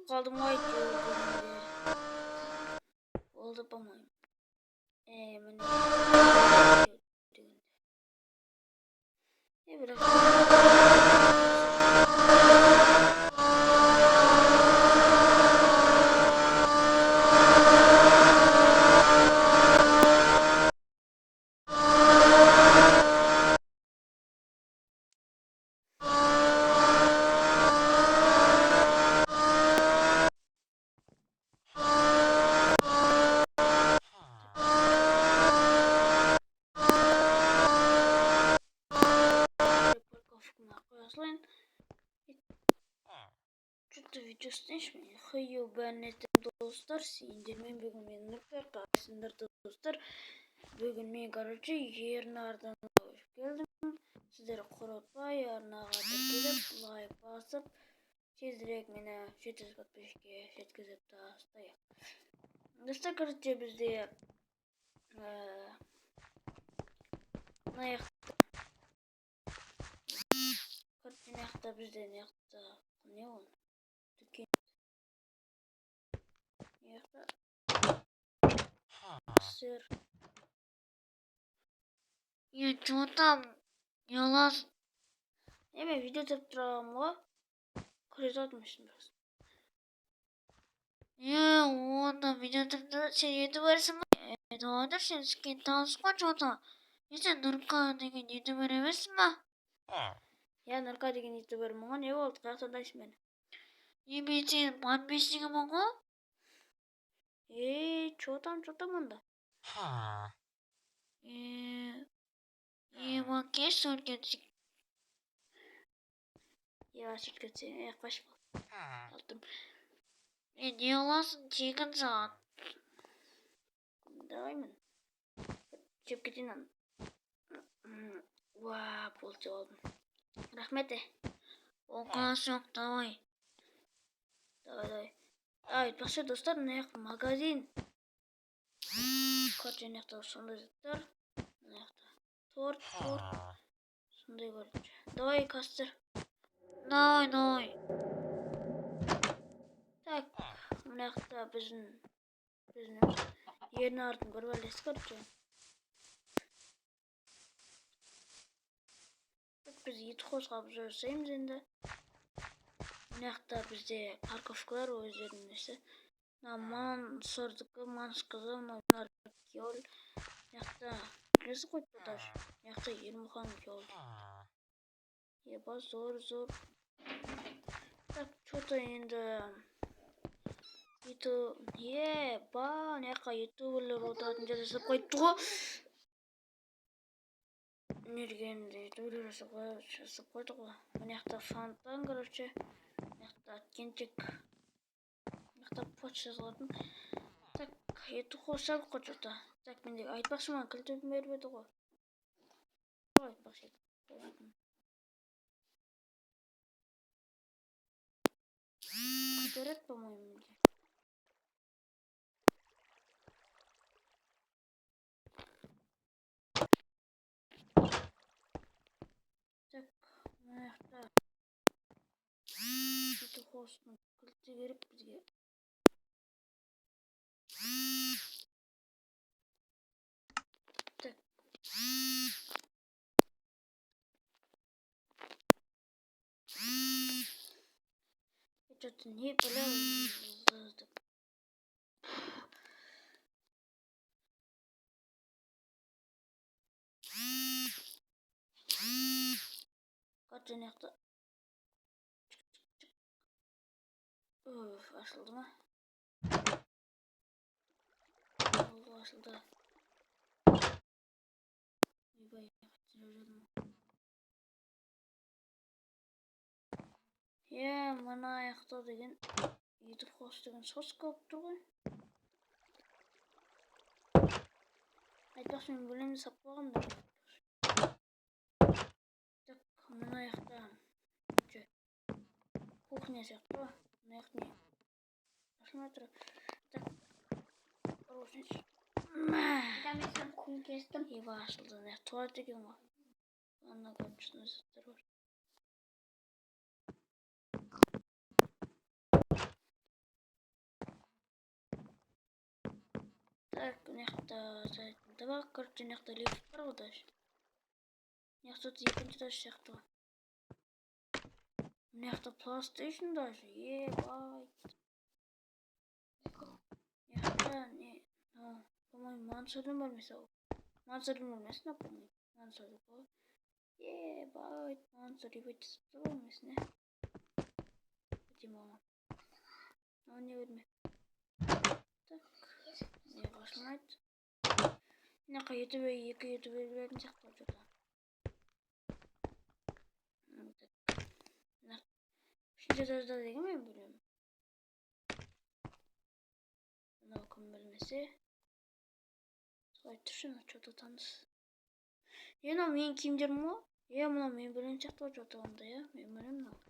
kaldım ay diyor. Oldu bamayım. Ben bırak. Что-то видео снешь меня? Хаю бәрнетім достар, сендермен бүгін мен нұртар қасындар достар. Бүгін мен, короче, ернардан келдім. Сіздер құрытпай, арнаға тіркеліп, лайк басып, тезірек мені 700 подписчикке жеткізіп тастайық. Достар, короче, бізде Наяқта бізде наяқта не ол? Дүкен. Наяқта сыр. Что там? Не лаз. Мен видео түсіріп тұрамын ғой. Көріп отырмын просто. Онда видео түсіріп сен ютуберсің ба? Отыр сен сізге таныс қой что-то. Сен Нұрка деген ютубер емессің ба? Я Нұрка деген ютубер мұңа не болды? Қаяқтан дайсың мені? Мен сен подписчигім ғой? Что там онда? Макеш сөйлетсің. Сөйлетсің. Қаш бол. Алдым. Не аласың? Тегін саған. Даваймын. Жеп кетейін аны. Болды алдым. Рахмет. Оқасы жоқ, давай. Давай. Айтпақшы достар, мына магазин. Короче, мына сондай заттар. Мына торт. Сондай короче. Давай, кастер. Давай. Так, мына біздің ернардың бір бәлесі, короче. Біз ет қосқап жүрсейміз енді. Мына бізде парковкалар өздерінің несі. Ман сордықы, маншқызы, мынар кеол. Мына білесі қойып даже. Мына ермұхан кеол. Еба зор. Так, что-то енді мына ютуберлер отыратын жерде жасап қойыпты ғой. Нергенде ютуберлер жасап қойды ғой. Мына фонтан, короче. Мына кенчек. Мына почта жазылатын. Так, ютуб қосып қой что-то. Так, менде айтпақшы маған кілтөбін беріп еді ғой. Айтпақшы еді. Көтерет, по-моему. Так, мына ютуб қосып кілті керек бізге. Так. Что-то не білем. Короче, мына ашылды ма? Ашылды. Ойбай, мына аяқта деген ютуб қос деген сос көп тұр ғой. Айтпақшы мен бөлемді сап қоғам да. Так, мына аяқта кухня сияқты ба? Мына аяқ не? Ашылмай тұр. Так, розница. Там мен күн кестім. Еба ашылды. Мына аяқ туалет екен ғой. Ана көрінішін заттар бар. Так, нехта сайтында бар. Короче, нехта лифт бар ғой даже. Нехта екінші даже сияқты. Нехта PlayStation даже. Ебать. Нехта не... По-моему, Мансурдың бөлмесі ол. Мансурдың бөлмесі, напомню. Мансурдың ғой. Ебать, Мансур ебать бөлмесіне. Өте мама. Но не бөлме. Так, не қашмайды. Мына ютубе екі ютуберлердің сияқты болып жатыр. Үшінші этажда деген мен білемін. Мынау кім білмесе. Солай тұрсын, что-то таныс. Мынау менің киімдерім ғой. Мынау мен білген сияқты болып жатыр онда, мен білемін мынау.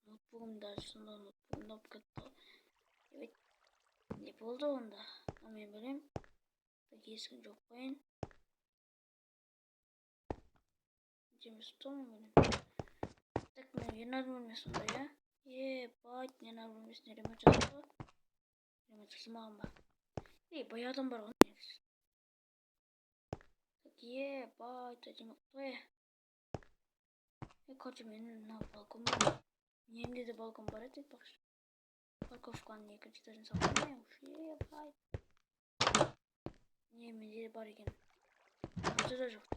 Ноутбугым даже сонда ноутбугымда болып кетті. Не болды онда? Мен білемін. Есігін жоқ қойын. Демес то мен білемін. Так, мен Енардың бөлмесі онда, я? Ебать, Енардың бөлмесіне ремонт жасады. Ремонт жасамаған ба? Баяғыдан бар ғой негізі. Так, ебать, әдемі қой. Короче, менің мына балкон бар. Менде де балкон бар еді айтпақшы. Парковканың екінші этажын салған уж, ебать. Не, менде де бар екен. Мынада да жоқ.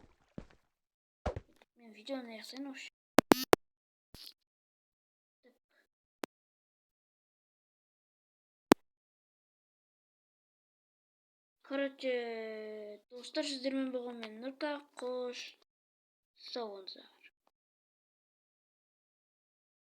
Мен видеоны аяқтайын уж. Короче, достар, сіздермен болған мен Нұрка, қош. Сау болыңыздар.